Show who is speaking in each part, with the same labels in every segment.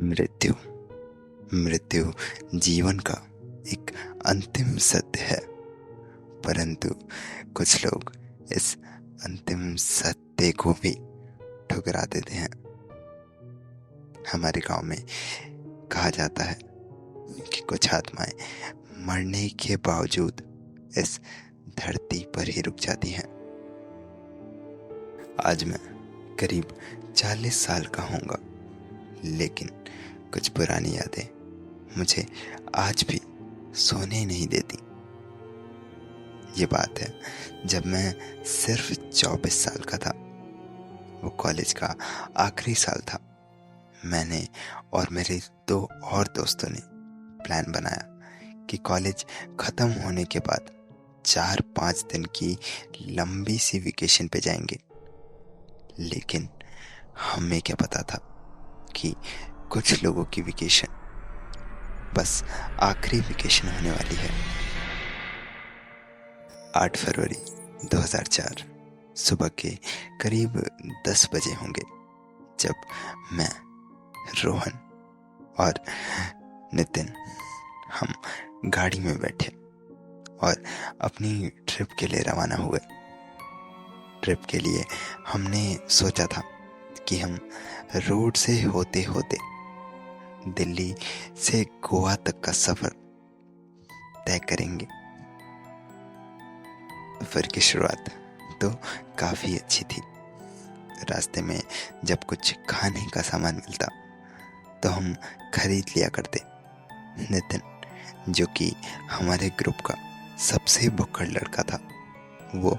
Speaker 1: मृत्यु मृत्यु जीवन का एक अंतिम सत्य है। परंतु कुछ लोग इस अंतिम सत्य को भी ठुकरा देते हैं। हमारे गांव में कहा जाता है कि कुछ आत्माएं मरने के बावजूद इस धरती पर ही रुक जाती हैं। आज मैं करीब 40 साल का होऊंगा, लेकिन कुछ पुरानी यादें मुझे आज भी सोने नहीं देती। ये बात है जब मैं सिर्फ 24 साल का था। वो कॉलेज का आखिरी साल था। मैंने और मेरे 2 और दोस्तों ने प्लान बनाया कि कॉलेज खत्म होने के बाद 4-5 दिन की लंबी सी वेकेशन पे जाएंगे। लेकिन हमें क्या पता था कि कुछ लोगों की वेकेशन बस आखिरी वेकेशन होने वाली है। 8 फरवरी 2004 सुबह के करीब 10 बजे होंगे जब मैं, रोहन और नितिन हम गाड़ी में बैठे और अपनी ट्रिप के लिए रवाना हुए। ट्रिप के लिए हमने सोचा था कि हम रोड से होते होते दिल्ली से गोवा तक का सफर तय करेंगे। सफर की शुरुआत तो काफी अच्छी थी। रास्ते में जब कुछ खाने का सामान मिलता तो हम खरीद लिया करते। नितिन, जो कि हमारे ग्रुप का सबसे भुक्कड़ लड़का था, वो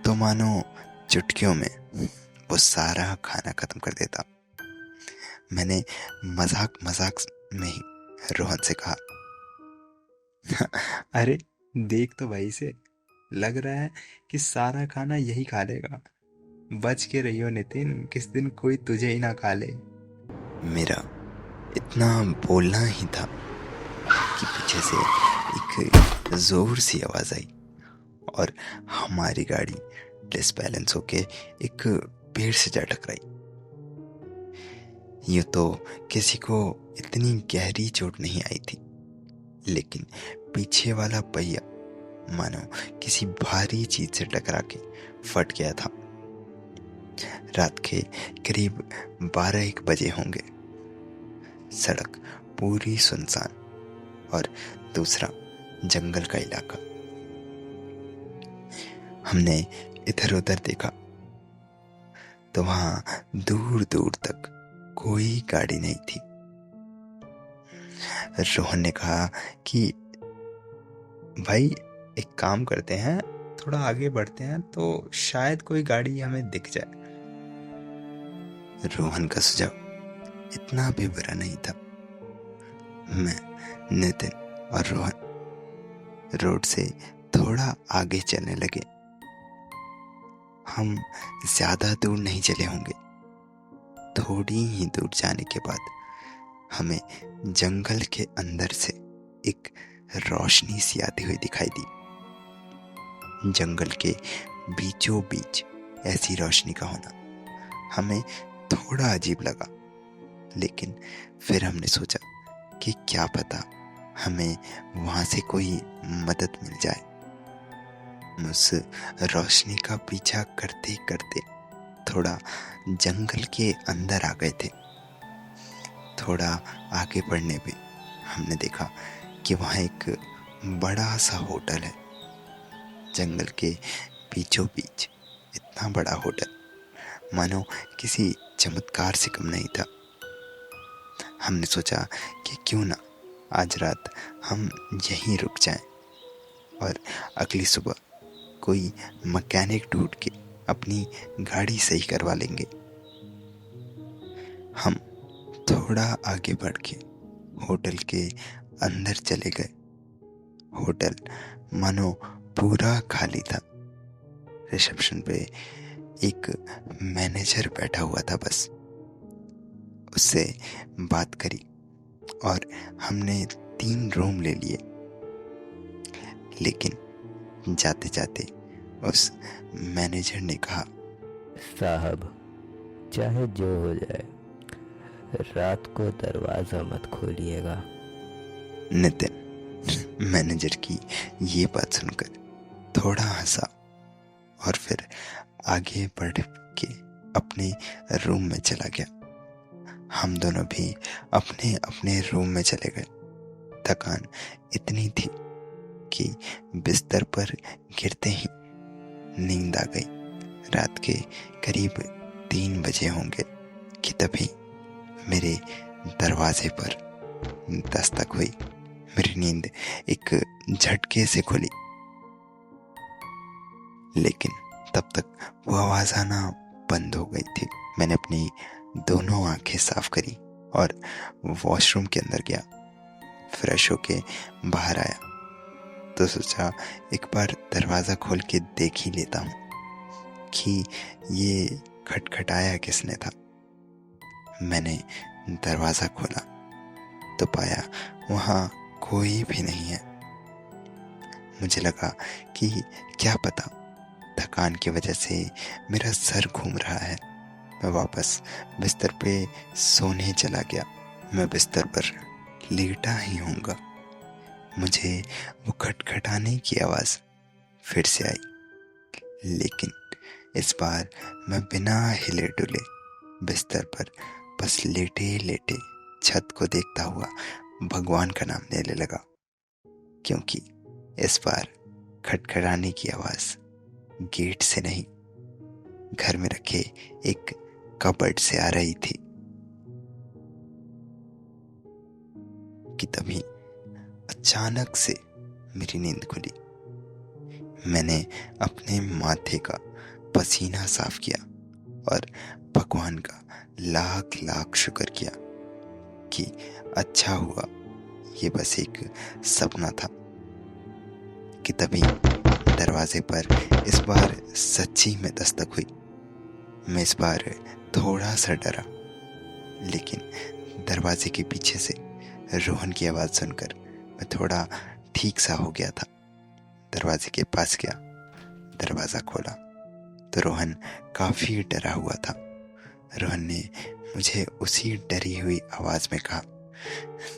Speaker 1: तो मानो चुटकियों में वो सारा खाना खत्म कर देता। मैंने मजाक मजाक में ही रोहन से कहा, अरे देख तो भाई से, लग रहा है कि सारा खाना यही खा लेगा। बच के रहियो नितिन, किस दिन कोई तुझे ही ना खा ले। मेरा इतना बोलना ही था कि पीछे से एक जोर सी आवाज आई और हमारी गाड़ी डिसबैलेंस होके एक पेड़ से जा टकराई। यूं तो किसी को इतनी गहरी चोट नहीं आई थी, लेकिन पीछे वाला पहिया मानो किसी भारी चीज से टकरा के फट गया था। रात के करीब 12-1 बजे होंगे। सड़क पूरी सुनसान और दूसरा जंगल का इलाका। हमने इधर उधर देखा तो वहां दूर दूर तक कोई गाड़ी नहीं थी। रोहन ने कहा कि भाई एक काम करते हैं, थोड़ा आगे बढ़ते हैं तो शायद कोई गाड़ी हमें दिख जाए। रोहन का सुझाव इतना भी बुरा नहीं था। मैं, नितिन और रोहन रोड से थोड़ा आगे चलने लगे। हम ज्यादा दूर नहीं चले होंगे। थोड़ी ही दूर जाने के बाद हमें जंगल के अंदर से एक रोशनी सी आती हुई दिखाई दी। जंगल के बीचों बीच ऐसी रोशनी का होना हमें थोड़ा अजीब लगा, लेकिन फिर हमने सोचा कि क्या पता हमें वहां से कोई मदद मिल जाए। उस रोशनी का पीछा करते करते थोड़ा जंगल के अंदर आ गए थे। थोड़ा आगे बढ़ने पे हमने देखा कि वहाँ एक बड़ा सा होटल है। जंगल के बीचों बीच इतना बड़ा होटल मानो किसी चमत्कार से कम नहीं था। हमने सोचा कि क्यों ना आज रात हम यहीं रुक जाएं और अगली सुबह कोई मैकेनिक ढूंढ के अपनी गाड़ी सही करवा लेंगे। हम थोड़ा आगे बढ़ के होटल के अंदर चले गए। होटल मानो पूरा खाली था। रिसेप्शन पे एक मैनेजर बैठा हुआ था बस। उससे बात करी और हमने 3 रूम ले लिए। लेकिन जाते जाते उस मैनेजर ने कहा,
Speaker 2: साहब, चाहे जो हो जाए, रात को दरवाज़ा मत खोलिएगा।
Speaker 1: नितिन मैनेजर की ये बात सुनकर थोड़ा हंसा और फिर आगे बढ़ के अपने रूम में चला गया। हम दोनों भी अपने अपने रूम में चले गए। थकान इतनी थी कि बिस्तर पर गिरते ही नींद आ गई। रात के करीब 3 बजे होंगे कि तभी मेरे दरवाजे पर दस्तक हुई। मेरी नींद एक झटके से खुली, लेकिन तब तक वो आवाज आना बंद हो गई थी। मैंने अपनी दोनों आंखें साफ करी और वॉशरूम के अंदर गया। फ्रेश होके बाहर आया तो सोचा एक बार दरवाजा खोल के देख ही लेता हूँ कि ये खटखटाया किसने था। मैंने दरवाजा खोला तो पाया वहाँ कोई भी नहीं है। मुझे लगा कि क्या पता थकान की वजह से मेरा सर घूम रहा है। मैं वापस बिस्तर पे सोने चला गया। मैं बिस्तर पर लेटा ही होऊंगा, मुझे वो खटखटाने की आवाज़ फिर से आई। लेकिन इस बार मैं बिना हिले डुले बिस्तर पर बस लेटे लेटे छत को देखता हुआ भगवान का नाम लेने लगा, क्योंकि इस बार खटखटाने की आवाज़ गेट से नहीं, घर में रखे एक कबर्ड से आ रही थी। कि तभी अचानक से मेरी नींद खुली। मैंने अपने माथे का पसीना साफ किया और भगवान का लाख लाख शुक्र किया कि अच्छा हुआ ये बस एक सपना था। कि तभी दरवाजे पर इस बार सच्ची में दस्तक हुई। मैं इस बार थोड़ा सा डरा, लेकिन दरवाजे के पीछे से रोहन की आवाज़ सुनकर मैं थोड़ा ठीक सा हो गया था। दरवाजे के पास गया, दरवाज़ा खोला तो रोहन काफ़ी डरा हुआ था। रोहन ने मुझे उसी डरी हुई आवाज़ में कहा,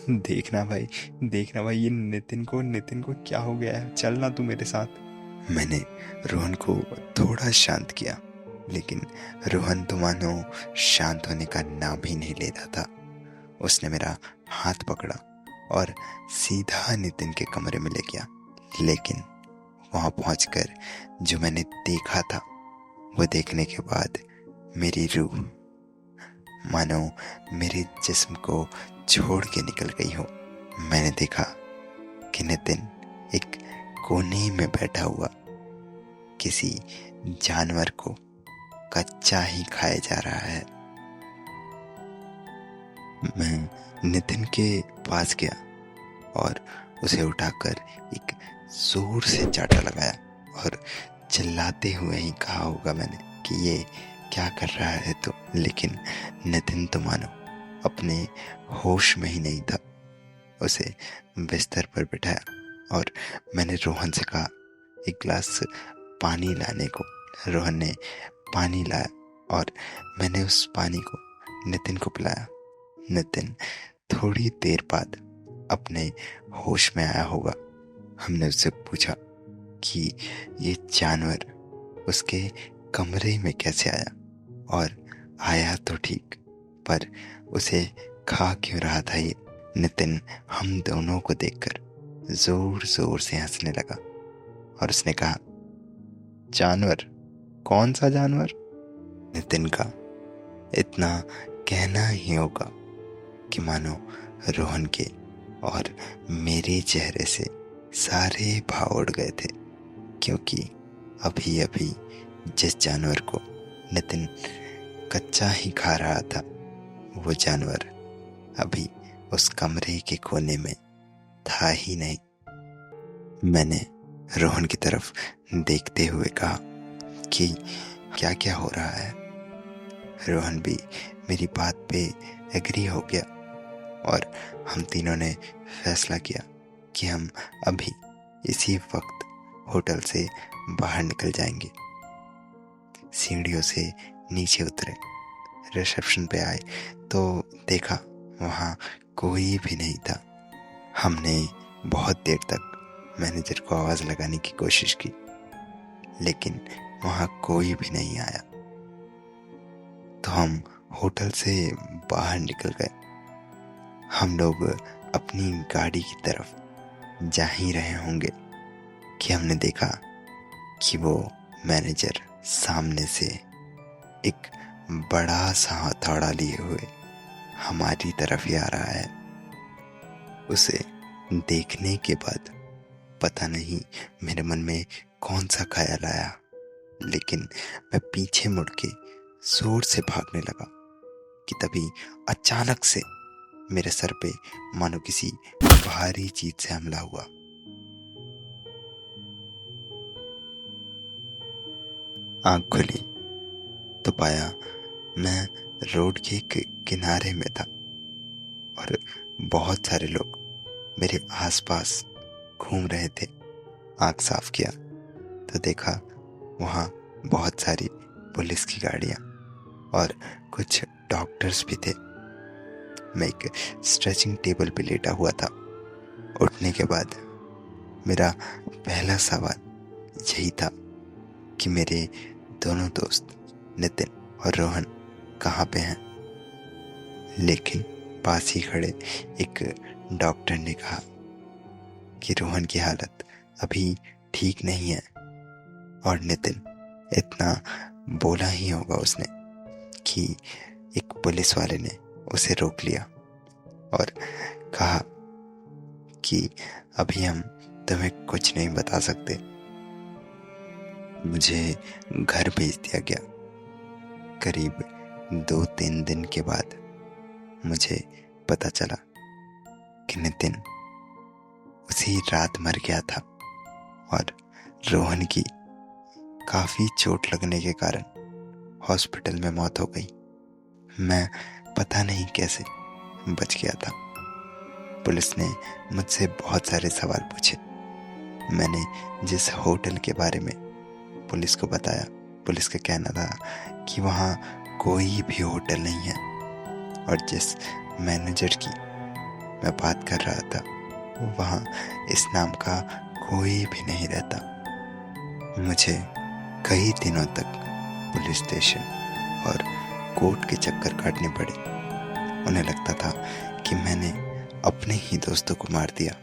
Speaker 1: देखना भाई ये नितिन को क्या हो गया है, चलना तू मेरे साथ। मैंने रोहन को थोड़ा शांत किया, लेकिन रोहन तो मानो शांत होने का नाम ही नहीं लेता था। उसने मेरा हाथ पकड़ा और सीधा नितिन के कमरे में ले गया। लेकिन वहाँ पहुंचकर जो मैंने देखा था, वो देखने के बाद मेरी रूह मानो मेरे जिस्म को छोड़ के निकल गई हो। मैंने देखा कि नितिन एक कोने में बैठा हुआ किसी जानवर को कच्चा ही खाया जा रहा है। मैं नितिन के पास गया और उसे उठाकर एक जोर से चाटा लगाया और चिल्लाते हुए ही कहा होगा मैंने कि ये क्या कर रहा है तो। लेकिन नितिन तो मानो अपने होश में ही नहीं था। उसे बिस्तर पर बिठाया और मैंने रोहन से कहा एक गिलास पानी लाने को। रोहन ने पानी लाया और मैंने उस पानी को नितिन को पिलाया। नितिन थोड़ी देर बाद अपने होश में आया होगा। हमने उससे पूछा कि ये जानवर उसके कमरे में कैसे आया, और आया तो ठीक, पर उसे खा क्यों रहा था ये। नितिन हम दोनों को देखकर जोर जोर से हंसने लगा और उसने कहा, जानवर? कौन सा जानवर? नितिन का इतना कहना ही होगा कि मानो रोहन के और मेरे चेहरे से सारे भाव उड़ गए थे, क्योंकि अभी अभी जिस जानवर को नितिन कच्चा ही खा रहा था, वो जानवर अभी उस कमरे के कोने में था ही नहीं। मैंने रोहन की तरफ देखते हुए कहा कि क्या क्या हो रहा है। रोहन भी मेरी बात पे एग्री हो गया और हम तीनों ने फैसला किया कि हम अभी इसी वक्त होटल से बाहर निकल जाएंगे। सीढ़ियों से नीचे उतरे, रिसेप्शन पे आए तो देखा वहाँ कोई भी नहीं था। हमने बहुत देर तक मैनेजर को आवाज़ लगाने की कोशिश की, लेकिन वहाँ कोई भी नहीं आया। तो हम होटल से बाहर निकल गए। हम लोग अपनी गाड़ी की तरफ जा ही रहे होंगे कि हमने देखा कि वो मैनेजर सामने से एक बड़ा सा हथौड़ा लिए हुए हमारी तरफ ही आ रहा है। उसे देखने के बाद पता नहीं मेरे मन में कौन सा ख्याल आया, लेकिन मैं पीछे मुड़ के जोर से भागने लगा कि तभी अचानक से मेरे सर पे मानो किसी भारी चीज से हमला हुआ। आंख खुली तो पाया मैं रोड के किनारे में था और बहुत सारे लोग मेरे आसपास घूम रहे थे। आंख साफ किया तो देखा वहाँ बहुत सारी पुलिस की गाड़ियाँ और कुछ डॉक्टर्स भी थे। मैं एक स्ट्रेचिंग टेबल पे लेटा हुआ था। उठने के बाद मेरा पहला सवाल यही था कि मेरे दोनों दोस्त नितिन और रोहन कहाँ पे हैं। लेकिन पास ही खड़े एक डॉक्टर ने कहा कि रोहन की हालत अभी ठीक नहीं है, और नितिन इतना बोला ही होगा उसने कि एक पुलिस वाले ने उसे रोक लिया और कहा कि अभी हम तुम्हें कुछ नहीं बता सकते। मुझे घर भेज दिया गया। करीब 2-3 दिन के बाद मुझे पता चला कि नितिन उसी रात मर गया था और रोहन की काफी चोट लगने के कारण हॉस्पिटल में मौत हो गई। मैं पता नहीं कैसे बच गया था। पुलिस ने मुझसे बहुत सारे सवाल पूछे। मैंने जिस होटल के बारे में पुलिस को बताया, पुलिस का कहना था कि वहाँ कोई भी होटल नहीं है, और जिस मैनेजर की मैं बात कर रहा था वहाँ इस नाम का कोई भी नहीं रहता। मुझे कई दिनों तक पुलिस स्टेशन और कोर्ट के चक्कर काटने पड़े। उन्हें लगता था कि मैंने अपने ही दोस्तों को मार दिया,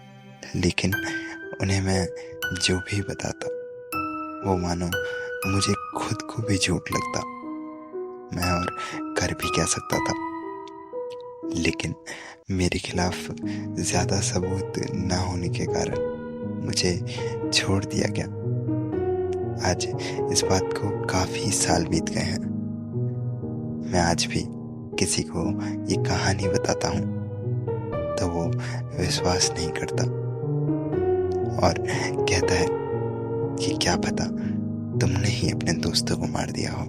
Speaker 1: लेकिन उन्हें मैं जो भी बताता वो मानो मुझे खुद को भी झूठ लगता। मैं और कर भी क्या सकता था, लेकिन मेरे खिलाफ ज्यादा सबूत न होने के कारण मुझे छोड़ दिया गया। आज इस बात को काफी साल बीत गए हैं। मैं आज भी किसी को ये कहानी बताता हूँ तो वो विश्वास नहीं करता और कहता है कि क्या पता तुमने ही अपने दोस्तों को मार दिया हो।